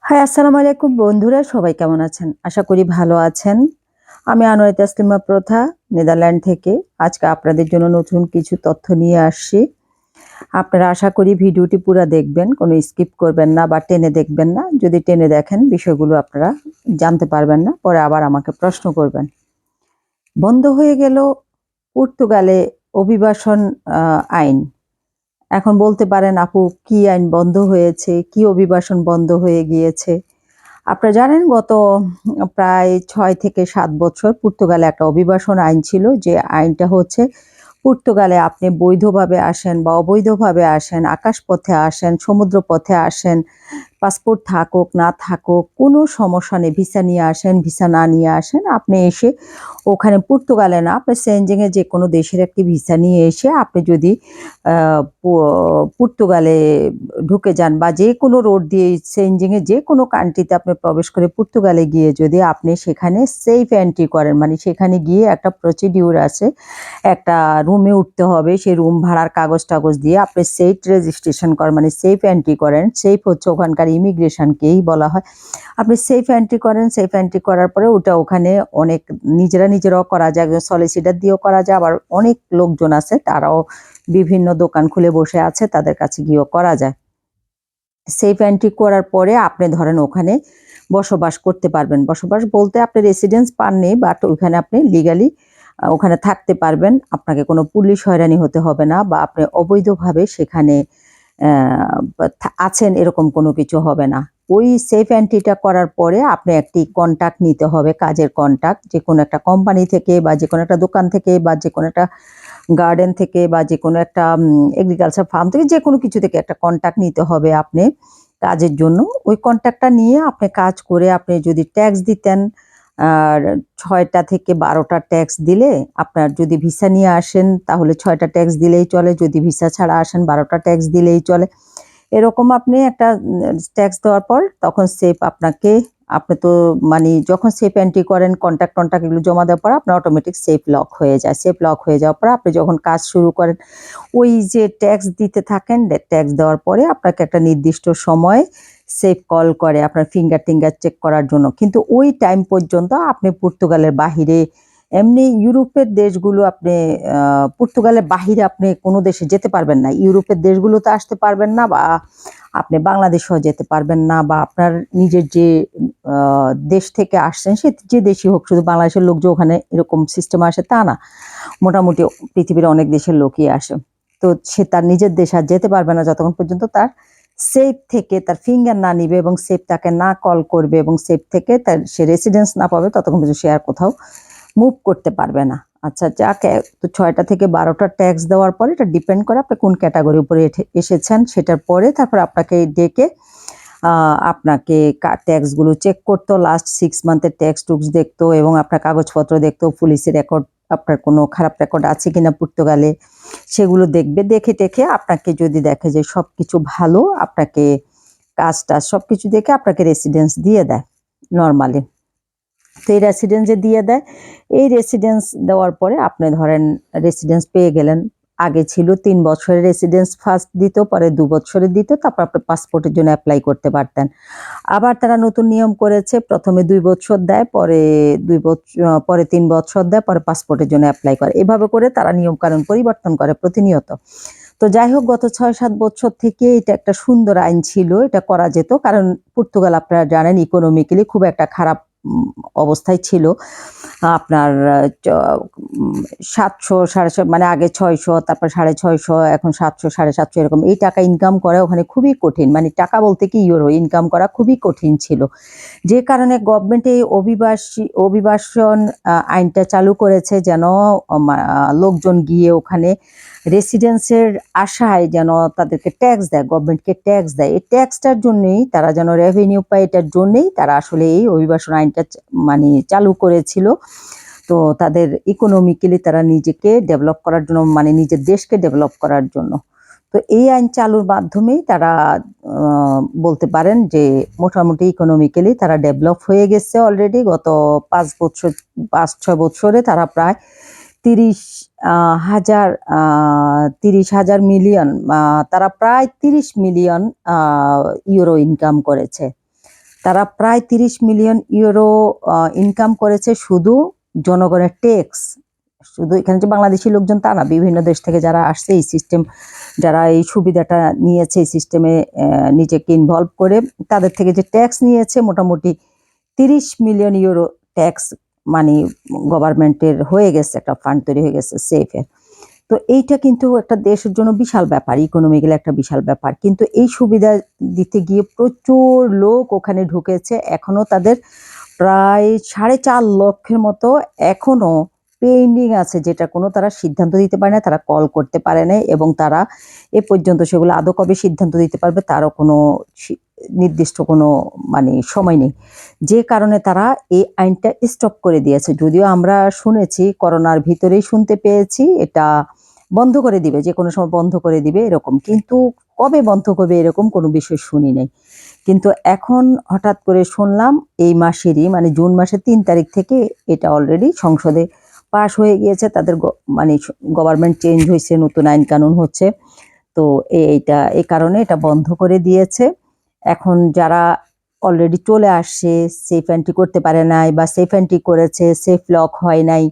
High, আসসালামু আলাইকুম বন্ধুরা, সবাই কেমন আছেন? আশা করি ভালো আছেন। আমি আনোয়ারা তাসলিমা প্রথা, নেদারল্যান্ড থেকে। আজকে আপনাদের জন্য নতুন কিছু তথ্য নিয়ে আসছি। আপনারা আশা করি ভিডিওটি পুরা দেখবেন, কোনো স্কিপ করবেন না বা টেনে দেখবেন না। যদি টেনে দেখেন বিষয়গুলো আপনারা জানতে পারবেন না, পরে আবার আমাকে প্রশ্ন করবেন। বন্ধ হয়ে গেল পর্তুগালে অভিবাসন আইন। এখন বলতে পারেন, আপু কি আইন বন্ধ হয়েছে? কি অভিবাসন বন্ধ হয়ে গিয়েছে? আপনারা জানেন গত প্রায় ৬ থেকে ৭ বছর পর্তুগালে একটা অভিবাসন আইন ছিল। যে আইনটা হচ্ছে পর্তুগালে আপনি বৈধভাবে আসেন বা অবৈধভাবে আসেন, আকাশপথে আসেন, সমুদ্রপথে আসেন, পাসপোর্ট থাকুক না থাকুক কোনো সমস্যা নেই। ভিসা নিয়ে আসেন, ভিসা না নিয়ে আসেন, আপনি এসে ওখানে পর্তুগালে না, আপনি সেনজেঙে যেকোনো দেশের একটি ভিসা নিয়ে এসে আপনি যদি আ প পর্তুগালে ঢুকে যান বা যেকোনো রোড দিয়ে সেনজেঙে যেকোনো কান্ট্রিতে আপনি প্রবেশ করে পর্তুগালে গিয়ে যদি আপনি সেখানে সেফ এন্ট্রি করেন, মানে সেখানে গিয়ে একটা প্রসিডিউর আছে, একটা রুমে উঠতে হবে। সেই রুম ভাড়ার কাগজ-টাগজ দিয়ে আপনি সেইট রেজিস্ট্রেশন করেন, মানে সেফ এন্ট্রি করেন। সেফ হচ্ছে ওখানকার ইমিগ্রেশনকেই বলা হয়। আপনি সেফ এন্ট্রি করেন, সেফ এন্ট্রি করার পরে ওটা ওখানে অনেক নিজেরাও করা যায়, একজন সলিসিটার দিয়েও করা যায়। আবার অনেক লোকজন আছে, তারাও বিভিন্ন দোকান খুলে বসে আছে, তাদের কাছে গিয়েও করা যায়। সেফ এন্ট্রি করার পরে আপনি ধরেন ওখানে বসবাস করতে পারবেন। বসবাস বলতে আপনি রেসিডেন্স পাননি, বাট ওখানে আপনি লিগালি ওখানে থাকতে পারবেন। আপনাকে কোনো পুলিশ হয়রানি হতে হবে না বা আপনি অবৈধভাবে সেখানে আছেন এরকম কোনো কিছু হবে না। ওই সেফ এন্ট্রিটা করার পরে আপনি একটি কন্ট্রাক্ট নিতে হবে, কাজের কন্ট্রাক্ট। যেকোনো একটা কোম্পানি থেকে বা যেকোনো একটা দোকান থেকে বা যেকোনো একটা গার্ডেন থেকে বা যেকোনো একটা এগ্রিকালচার ফার্ম থেকে যেকোনো কিছু থেকে একটা কন্ট্রাক্ট নিতে হবে আপনি কাজের জন্য। ওই কন্ট্রাক্টটা নিয়ে আপনি কাজ করে আপনি যদি ট্যাক্স দিতেন, আর ৬ টা থেকে ১২ টা ট্যাক্স দিলে, আপনার যদি ভিসা নিয়ে আসেন তাহলে ৬ টা ট্যাক্স দিলেই চলে, যদি ভিসা ছাড়া আসেন ১২ টা ট্যাক্স দিলেই চলে। এরকম আপনি একটা ট্যাক্স দেওয়ার পর তখন সেফ আপনাকে, আপনি তো মানে যখন সেফ এন্ট্রি করেন কন্ট্রাক্ট এগুলো জমা দেওয়ার পর আপনার অটোমেটিক সেফ লক হয়ে যায়। সেফ লক হয়ে যাওয়ার পর আপনি যখন কাজ শুরু করেন, ওই যে ট্যাক্স দিতে থাকেন, ট্যাক্স দেওয়ার পরে আপনাকে একটা নির্দিষ্ট সময় সেফ কল করে আপনার ফিঙ্গার-টিঙ্গার চেক করার জন্য। কিন্তু ওই টাইম পর্যন্ত আপনি পর্তুগালের বাহিরে, এমনি ইউরোপের দেশগুলো আপনি আ পর্তুগালের বাহিরে আপনি কোনো দেশে যেতে পারবেন না। ইউরোপের দেশগুলোতে আসতে পারবেন না বা আপনি বাংলাদেশেও যেতে পারবেন না বা আপনার নিজের যে আ দেশ থেকে আসছেন সে যে দেশই হোক, শুধু বাংলাদেশের লোক যে ওখানে এরকম সিস্টেম আসে তা না। মোটামুটি পৃথিবীর অনেক দেশের লোকই আসে। তো সে তার নিজের দেশে আর যেতে পারবে না যতক্ষণ পর্যন্ত তার সেফ থেকে তার ফিঙ্গার না নিবে এবং সেফ তাকে না কল করবে এবং সেফ থেকে তার সে রেসিডেন্স না পাবে, ততক্ষণ পর্যন্ত সে আর কোথাও মুভ করতে পারবে না। আচ্ছা, যাক, তো ৬ টা থেকে ১২ টা ট্যাক্স দেওয়ার পরে এটা ডিপেন্ড করে আপনি কোন ক্যাটেগরির উপরে এসেছেন সেটার পরে তারপর আপনাকে ডেকে আ আপনাকে ট্যাক্সগুলো চেক করতো। লাস্ট 6 মান্থের ট্যাক্স-টুক্স দেখতো এবং আপনার কাগজপত্র দেখতো। পুলিশের রেকর্ড, আপনার কোনো খারাপ রেকর্ড আছে কিনা পর্তুগালে সেগুলো দেখবে। দেখে-টেখে আপনাকে যদি দেখে যে সবকিছু ভালো, আপনাকে কাজ-টাজ সবকিছু দেখে আপনাকে রেসিডেন্স দিয়ে দেয় নরমালি। তো এই রেসিডেন্স যে দিয়ে দেয়, এই রেসিডেন্স দেওয়ার পরে আপনি ধরেন রেসিডেন্স পেয়ে গেলেন। আগে ছিল ৩ বছরের রেসিডেন্স ফার্স্ট দিত, পরে ২ বছরের দিত, তারপর আপনি পাসপোর্টের জন্য এপ্লাই করতে পারতেন। আবার তারা নতুন নিয়ম করেছে, ১ম এ ২ বছর দেয়, পরে ২ পরে ৩ বছর দেয়, পরে পাসপোর্টের জন্য এপ্লাই করে। এভাবে করে তারা নিয়ম-কানুন পরিবর্তন করে প্রতিনিয়ত। তো যাই হোক, গত ৬-৭ বছর থেকে এটা একটা সুন্দর আইন ছিল। এটা করা যেত। কারণ পর্তুগাল আপনারা জানেন ইকোনমিক্যালি খুব একটা খারাপ অবস্থায় ছিল। আপনার চ উম ৭০০ ৭৫০, মানে আগে ৬০০, তারপর ৬৫০, এখন ৭০০ ৭৫০ এরকম। এই টাকা ইনকাম করা ওখানে খুবই কঠিন। মানে টাকা বলতে কি ইউরো ইনকাম করা খুবই কঠিন ছিল। যে কারণে গভর্নমেন্ট এই অভিবাসন আইনটা চালু করেছে যেন লোকজন গিয়ে ওখানে রেসিডেন্সের আশায় যেন তাদেরকে ট্যাক্স দেয়, গভর্নমেন্টকে ট্যাক্স দেয়। এই ট্যাক্সটার জন্যেই তারা যেন রেভিনিউ পায়, এটার জন্যেই তারা আসলে এই অভিবাসন আইনটা মানে চালু করেছিল। তো তাদের ইকোনমিক্যালি তারা নিজেকে ডেভেলপ করার জন্য, মানে নিজের দেশকে ডেভেলপ করার জন্য। তো এই আইন চালুর মাধ্যমেই তারা আ বলতে পারেন যে মোটামুটি ইকোনমিক্যালি তারা ডেভেলপ হয়ে গেছে অলরেডি। গত ৫ বছর, ৫-৬ বছরে তারা প্রায় ৩০ আ হাজার আ ৩০,০০০ মিলিয়ন, তারা প্রায় ৩০ মিলিয়ন আ ইউরো ইনকাম করেছে। তারা প্রায় 30 মিলিয়ন ইউরো ইনকাম করেছে শুধু জনগণের ট্যাক্স। শুধু এখানে যে বাংলাদেশি লোকজন তা না, বিভিন্ন দেশ থেকে যারা আসছে এই সিস্টেম, যারা এই সুবিধাটা নিয়েছে এই সিস্টেমে নিজেকে ইনভলভ করে, তাদের থেকে যে ট্যাক্স নিয়েছে মোটামুটি 30 মিলিয়ন ইউরো ট্যাক্স মানে গভর্নমেন্টের হয়ে গেছে, একটা ফান্ড তৈরি হয়ে গেছে সেফের। তো এইটা কিন্তু একটা দেশের জন্য বিশাল ব্যাপার, ইকোনমিক্যালি একটা বিশাল ব্যাপার। কিন্তু এই সুবিধা দিতে গিয়ে প্রচুর লোক ওখানে ঢুকেছে। এখনো তাদের প্রায় 4.5 লক্ষের মতো এখনো পেন্ডিং আছে, যেটা কোনো তারা সিদ্ধান্ত দিতে পারে না, তারা কল করতে পারে না, এবং তারা এ পর্যন্ত সেগুলো আদৌ কবে সিদ্ধান্ত দিতে পারবে তারও কোনো নির্দিষ্ট কোনো মানে সময় নেই। যে কারণে তারা এই আইনটা স্টপ করে দিয়েছে। যদিও আমরা শুনেছি, করোনার ভিতরেই শুনতে পেয়েছি এটা বন্ধ করে দিবে, যে কোনো সময় বন্ধ করে দিবে এরকম, কিন্তু কবে বন্ধ করবে এরকম কোনো বিষয় শুনি নাই। কিন্তু এখন হঠাৎ করে শুনলাম এই মাসেরই মানে জুন মাসের 3 তারিখ থেকে এটা অলরেডি সংসদে পাশ হয়ে গিয়েছে। তাদের মানে গভর্নমেন্ট চেঞ্জ হয়েছে, নতুন আইন কানুন হচ্ছে। তো এইটা এই কারণে এটা বন্ধ করে দিয়েছে। এখন যারা অলরেডি চলে আসছে, সেফ এন্ট্রি করতে পারে নাই, বা সেফ এন্ট্রি করেছে সেফ লক হয় নাই,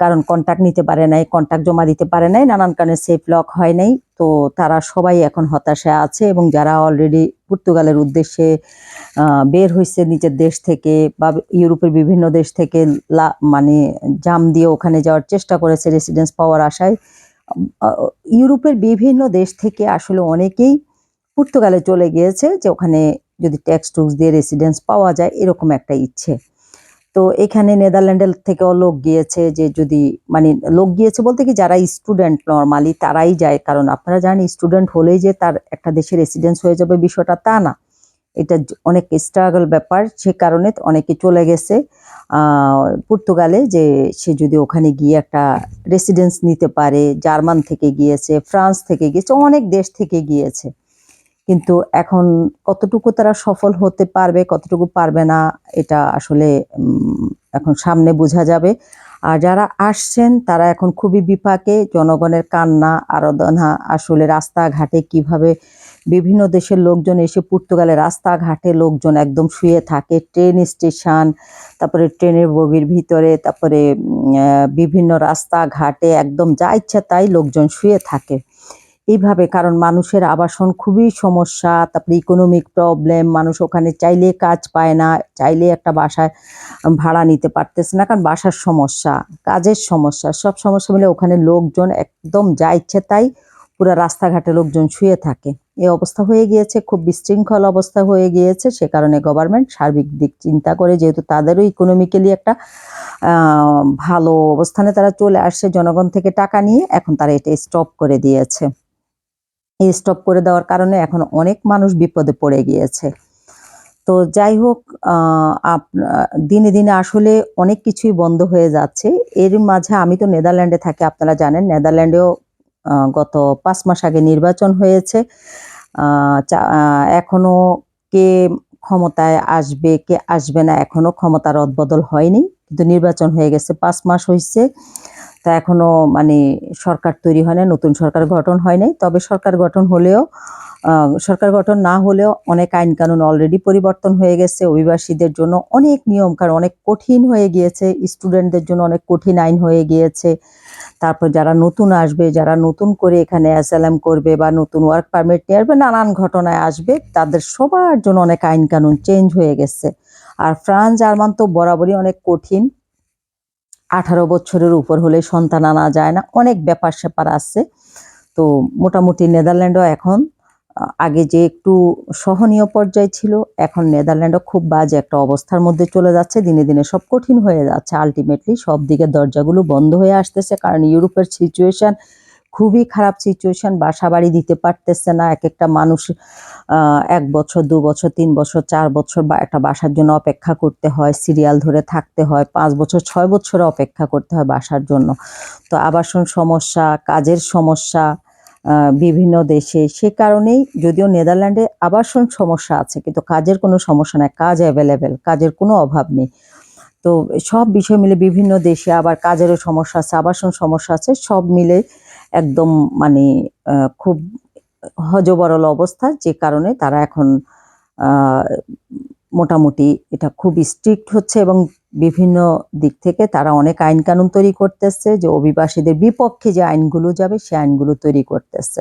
কারণ কন্ট্যাক্ট নিতে পারে নাই, কন্ট্যাক্ট জমা দিতে পারে নাই, নানান কারণে সেফ লক হয় নাই। তো তারা সবাই এখন হতাশায় আছে, এবং যারা অলরেডি পর্তুগালের উদ্দেশ্যে বের হয়েছে নিজের দেশ থেকে বা ইউরোপের বিভিন্ন দেশ থেকে মানে জাম দিয়ে ওখানে যাওয়ার চেষ্টা করেছে রেসিডেন্স পাওয়ার আশায়, ইউরোপের বিভিন্ন দেশ থেকে আসলে অনেকেই পর্তুগালে চলে গিয়েছে, যে ওখানে যদি ট্যাক্স টুক্স দিয়ে রেসিডেন্স পাওয়া যায় এরকম একটা ইচ্ছে। তো এখানে নেদারল্যান্ডের থেকেও লোক গিয়েছে, যে যদি মানে লোক গিয়েছে বলতে কি, যারা স্টুডেন্ট নর্মালি তারাই যায়, কারণ আপনারা জানেন স্টুডেন্ট হলেই যে তার একটা দেশে রেসিডেন্স হয়ে যাবে বিষয়টা তা না, এটা অনেক স্ট্রাগল ব্যাপার। সে কারণে অনেকে চলে গেছে পর্তুগালে, যে সে যদি ওখানে গিয়ে একটা রেসিডেন্স নিতে পারে। জার্মান থেকে গিয়েছে, ফ্রান্স থেকে গিয়েছে, অনেক দেশ থেকে গিয়েছে। কিন্তু এখন কতটুকু তারা সফল হতে পারবে, কতটুকু পারবে না, এটা আসলে এখন সামনে বোঝা যাবে। আর যারা আসছেন তারা এখন খুবই বিপাকে, জনগণের কান্না আরোদনা। আসলে রাস্তাঘাটে কিভাবে বিভিন্ন দেশের লোকজন এসে পর্তুগালের রাস্তাঘাটে লোকজন একদম শুয়ে থাকে, ট্রেন স্টেশন, তারপরে ট্রেনের বগির ভিতরে, তারপরে বিভিন্ন রাস্তাঘাটে একদম যা ইচ্ছা তাই লোকজন শুয়ে থাকে এইভাবে। কারণ মানুষের আবাসন খুবই সমস্যা, তারপরে ইকোনমিক প্রবলেম, মানুষ ওখানে চাইলে কাজ পায় না, চাইলে একটা বাসায় ভাড়া নিতে পারতেছে না, কারণ বাসার সমস্যা, কাজের সমস্যা, সব সমস্যা মিলে ওখানে লোকজন একদম যা ইচ্ছে তাই পুরো রাস্তাঘাটে লোকজন শুয়ে থাকে। এই অবস্থা হয়ে গিয়েছে, খুব বিশৃঙ্খল অবস্থা হয়ে গিয়েছে। সে কারণে গভর্নমেন্ট সার্বিক দিক চিন্তা করে, যেহেতু তাদেরও ইকোনমিক্যালি একটা ভালো অবস্থানে তারা চলে আসছে জনগণ থেকে টাকা নিয়ে, এখন তারা এটা স্টপ করে দিয়েছে। এই স্টপ করে দেওয়ার কারণে এখন অনেক মানুষ বিপদে পড়ে গিয়েছে। তো যাই হোক, দিনে দিনে আসলে অনেক কিছুই বন্ধ হয়ে যাচ্ছে। এর মাঝে আমি তো নেদারল্যান্ডে থাকি, আপনারা জানেন নেদারল্যান্ডেও গত 5 মাস আগে নির্বাচন হয়েছে। এখনো কে ক্ষমতায় আসবে, কে আসবে না, এখনো ক্ষমতার রদবদল হয়নি, কিন্তু নির্বাচন হয়ে গেছে, 5 মাস হয়েছে। তা এখনো মানে সরকার তৈরি হয় নাই, নতুন সরকার গঠন হয় নাই। তবে সরকার গঠন হলেও সরকার গঠন না হলেও অনেক আইন কানুন অলরেডি পরিবর্তন হয়ে গেছে। অভিবাসীদের জন্য অনেক নিয়ম কানুন অনেক কঠিন হয়ে গিয়েছে, স্টুডেন্টদের জন্য অনেক কঠিন আইন হয়ে গিয়েছে। তারপর যারা নতুন আসবে, যারা নতুন করে এখানে অ্যাসাইলাম করবে বা নতুন ওয়ার্ক পারমিট নিয়ে আসবে, নানান ঘটনায় আসবে, তাদের সবার জন্য অনেক আইন কানুন চেঞ্জ হয়ে গেছে। আর ফ্রান্স জার্মান তো বরাবরই অনেক কঠিন, 18 বছরের উপর হলে সন্তান আনা যায় না, অনেক ব্যাপার স্যাপার আছে। তো মোটামুটি নেদারল্যান্ডও এখন আগে যে একটু সহনীয় পর্যায়ে ছিল, এখন নেদারল্যান্ডও খুব বাজে একটা অবস্থার মধ্যে চলে যাচ্ছে। দিনে দিনে সব কঠিন হয়ে যাচ্ছে, আলটিমেটলি সব দিকে দরজাগুলো বন্ধ হয়ে আসতেছে, কারণ ইউরোপের সিচুয়েশন খুবই খারাপ সিচুয়েশন। বাসা বাড়ি দিতে পারতেছে না, এক একটা মানুষ 1 বছর 2 বছর 3 বছর 4 বছর বা একটা বাসার জন্য অপেক্ষা করতে হয়, সিরিয়াল ধরে থাকতে হয়, 5 বছর 6 বছর অপেক্ষা করতে হয় বাসার জন্য। তো আবাসন সমস্যা, কাজের সমস্যা বিভিন্ন দেশে, সে কারণেই যদিও নেদারল্যান্ডে আবাসন সমস্যা আছে, কিন্তু কাজের কোনো সমস্যা নাই, কাজ অ্যাভেলেবেল, কাজের কোনো অভাব নেই। তো সব বিষয় মিলে বিভিন্ন দেশে আবার কাজেরও সমস্যা আছে, আবাসন সমস্যা আছে, সব মিলে একদম মানে খুব হযবরল অবস্থা, যে কারণে তারা এখন মোটামুটি এটা খুব স্ট্রিক্ট হচ্ছে এবং বিভিন্ন দিক থেকে তারা অনেক আইন কানুন তৈরি করতেছে যে অভিবাসীদের বিপক্ষে যে আইনগুলো যাবে সে আইনগুলো তৈরি করতেছে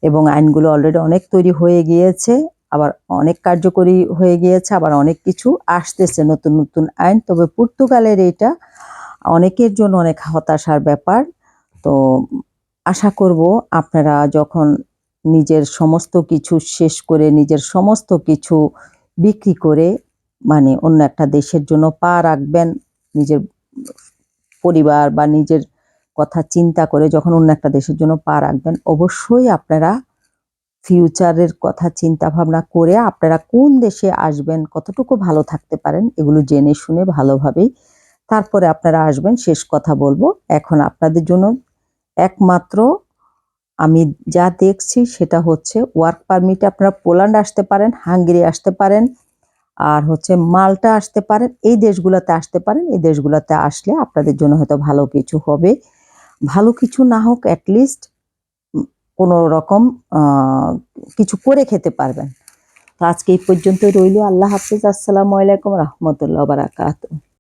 এবং আইনগুলো অলরেডি অনেক তৈরি হয়ে গিয়েছে, আবার অনেক কার্যকরী হয়ে গিয়েছে, আবার অনেক কিছু আসতেছে নতুন নতুন আইন। তবে পর্তুগালের এটা অনেকের জন্য অনেক হতাশার ব্যাপার। তো আশা করব আপনারা যখন নিজের সমস্ত কিছু শেষ করে নিজের সমস্ত কিছু বিক্রি করে মানে অন্য একটা দেশের জন্য পা রাখবেন, নিজের পরিবার বা নিজের কথা চিন্তা করে যখন অন্য একটা দেশের জন্য পা রাখবেন, অবশ্যই আপনারা ফিউচারের কথা চিন্তা ভাবনা করে আপনারা কোন দেশে আসবেন, কতটুকু ভালো থাকতে পারেন এগুলো জেনে শুনে ভালোভাবেই তারপরে আপনারা আসবেন। শেষ কথা বলবো, এখন আপনাদের জন্য একমাত্র আমি যা দেখছি সেটা হচ্ছে ওয়ার্ক পারমিটে আপনারা পোল্যান্ড আসতে পারেন, হাঙ্গেরি আসতে পারেন, আর হচ্ছে মাল্টা আসতে পারেন। এই দেশগুলোতে আসতে পারেন। এই দেশগুলোতে আসলে আপনাদের জন্য হয়তো ভালো কিছু হবে। ভালো কিছু না হোক অ্যাটলিস্ট কোনো রকম কিছু করে খেতে পারবেন। তো আজকে এই পর্যন্তই রইল। আল্লাহ হাফিজ। আসসালামু আলাইকুম রহমতুল্লাহ বারাকাতুহু।